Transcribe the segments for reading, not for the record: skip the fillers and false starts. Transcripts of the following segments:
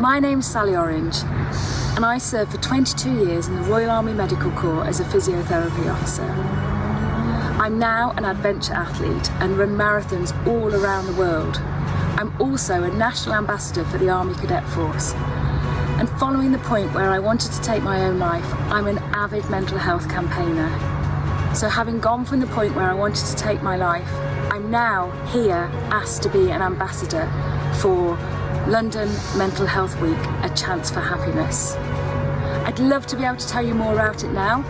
My name's Sally Orange, and I served for 22 years in the Royal Army Medical Corps as a physiotherapy officer. I'm now an adventure athlete and run marathons all around the world. I'm also a national ambassador for the Army Cadet Force. And following the point where I wanted to take my own life, I'm an avid mental health campaigner. So having gone from the point where I wanted to take my life, I'm now here asked to be an ambassador for London Mental Health Week, A Chance for Happiness. I'd love to be able to tell you more about it now,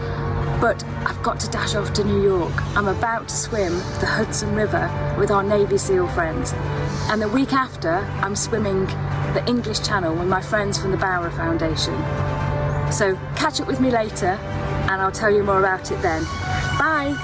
but I've got to dash off to New York. I'm about to swim the Hudson River with our Navy SEAL friends. And the week after, I'm swimming the English Channel with my friends from the Bowra Foundation. So catch up with me later and I'll tell you more about it then. Bye!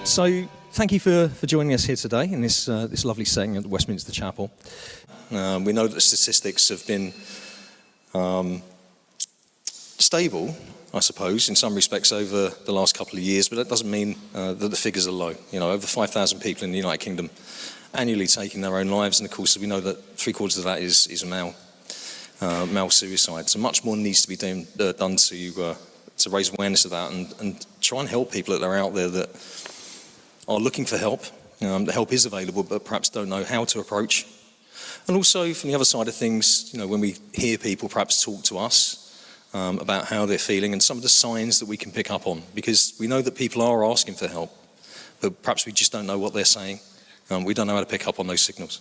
So, thank you for joining us here today in this lovely setting at the Westminster Chapel. We know that the statistics have been stable, I suppose, in some respects over the last couple of years, but that doesn't mean that the figures are low. You know, over 5,000 people in the United Kingdom annually taking their own lives, and of course we know that 3/4 of that is male suicide. So much more needs to be done to raise awareness of that and try and help people that are out there that are looking for help. The help is available, but perhaps don't know how to approach. And also, from the other side of things, you know, when we hear people perhaps talk to us about how they're feeling and some of the signs that we can pick up on, because we know that people are asking for help, but perhaps we just don't know what they're saying. We don't know how to pick up on those signals.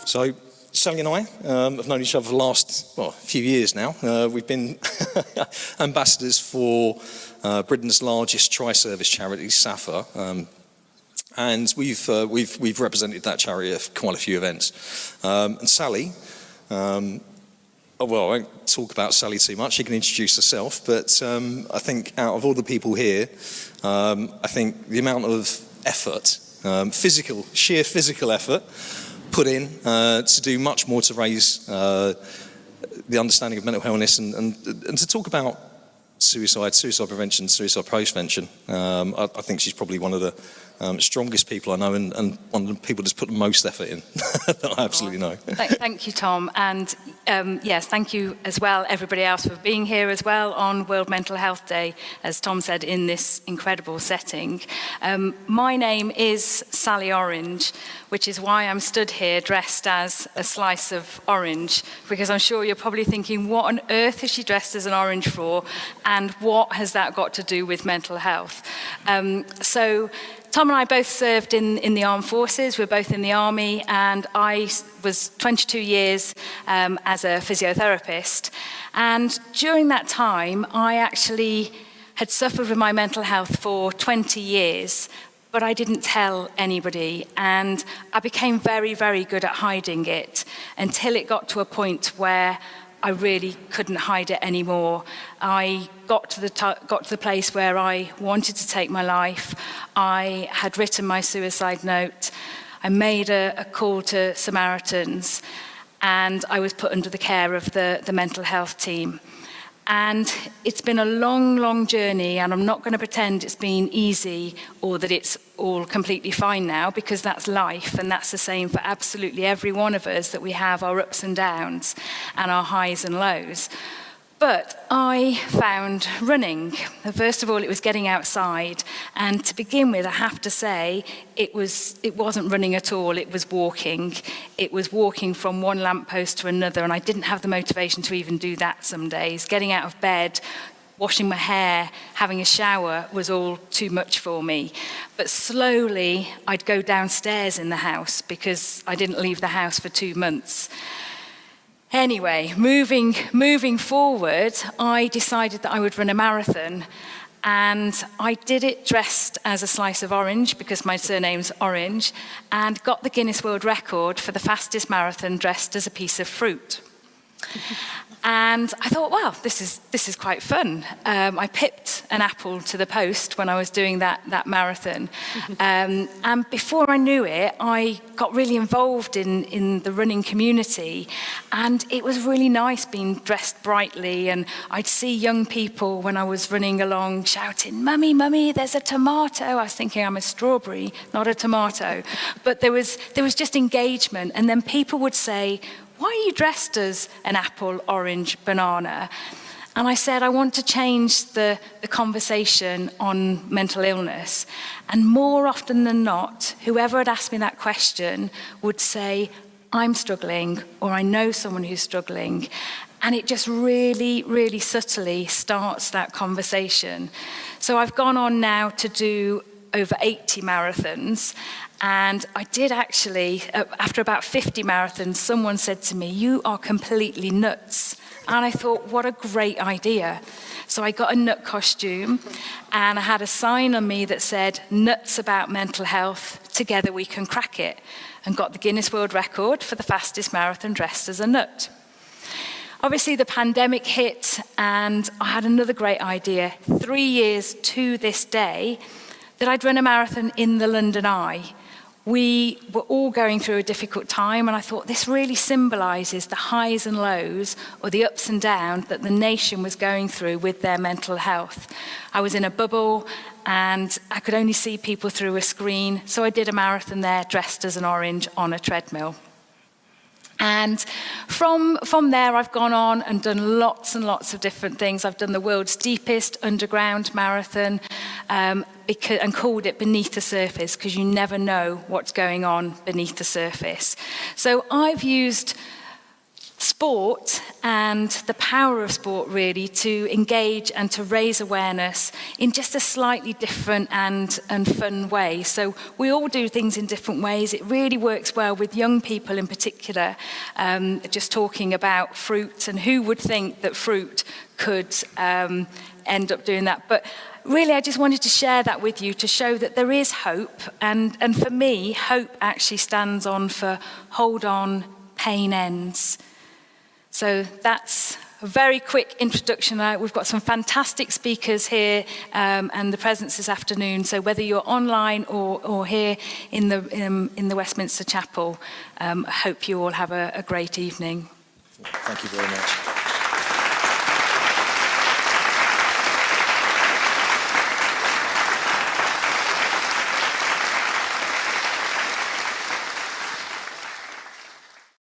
So, Sally and I have known each other for the last, few years now. We've been ambassadors for Britain's largest tri-service charity, SAFA, and we've represented that charity at quite a few events. And Sally, I won't talk about Sally too much. She can introduce herself, but I think out of all the people here, I think the amount of effort, sheer physical effort, put in to do much more to raise the understanding of mental illness and to talk about suicide prevention, suicide prevention. I think she's probably one of the strongest people I know and one of the people that's put the most effort in that I absolutely know. Thank you, Tom. And yes, thank you as well, everybody else, for being here as well on World Mental Health Day, as Tom said, in this incredible setting. My name is Sally Orange, which is why I'm stood here dressed as a slice of orange, because I'm sure you're probably thinking, what on earth is she dressed as an orange for, and what has that got to do with mental health? So Tom and I both served in the armed forces. We're both in the army, and I was 22 years as a physiotherapist. And during that time, I actually had suffered with my mental health for 20 years, but I didn't tell anybody. And I became very, very good at hiding it until it got to a point where I really couldn't hide it anymore. I got to the place where I wanted to take my life. I had written my suicide note. I made a call to Samaritans, and I was put under the care of the mental health team. And it's been a long, long journey, and I'm not going to pretend it's been easy or that it's all completely fine now, because that's life, and that's the same for absolutely every one of us, that we have our ups and downs and our highs and lows. But I found running. First of all, it was getting outside, and to begin with, I have to say, it wasn't running at all, it was walking. It was walking from one lamppost to another, and I didn't have the motivation to even do that some days. Getting out of bed, washing my hair, having a shower was all too much for me. But slowly, I'd go downstairs in the house, because I didn't leave the house for 2 months. Anyway, moving forward, I decided that I would run a marathon, and I did it dressed as a slice of orange because my surname's Orange, and got the Guinness World Record for the fastest marathon dressed as a piece of fruit. And I thought, wow, this is quite fun. I pipped an apple to the post when I was doing that marathon. And before I knew it, I got really involved in the running community. And it was really nice being dressed brightly. And I'd see young people when I was running along shouting, "Mummy, Mummy, there's a tomato." I was thinking I'm a strawberry, not a tomato. But there was just engagement. And then people would say, "Why are you dressed as an apple, orange, banana?" And I said, I want to change the conversation on mental illness. And more often than not, whoever had asked me that question would say, "I'm struggling," or "I know someone who's struggling." And it just really, really subtly starts that conversation. So I've gone on now to do over 80 marathons. And I did actually, after about 50 marathons, someone said to me, "You are completely nuts." And I thought, what a great idea. So I got a nut costume, and I had a sign on me that said, "Nuts about mental health, together we can crack it," and got the Guinness World Record for the fastest marathon dressed as a nut. Obviously, the pandemic hit, and I had another great idea, 3 years to this day, that I'd run a marathon in the London Eye. We were all going through a difficult time, and I thought this really symbolises the highs and lows, or the ups and downs, that the nation was going through with their mental health. I was in a bubble, and I could only see people through a screen, so I did a marathon there dressed as an orange on a treadmill. And from there, I've gone on and done lots and lots of different things. I've done the world's deepest underground marathon and called it Beneath the Surface, because you never know what's going on beneath the surface. So I've used sport and the power of sport really to engage and to raise awareness in just a slightly different and fun way. So we all do things in different ways. It really works well with young people in particular, just talking about fruit, and who would think that fruit could end up doing that. But really, I just wanted to share that with you to show that there is hope. And for me, hope actually stands on for hold on, pain ends. So that's a very quick introduction. We've got some fantastic speakers here and the presence this afternoon. So whether you're online or here in the Westminster Chapel, I hope you all have a great evening. Thank you very much.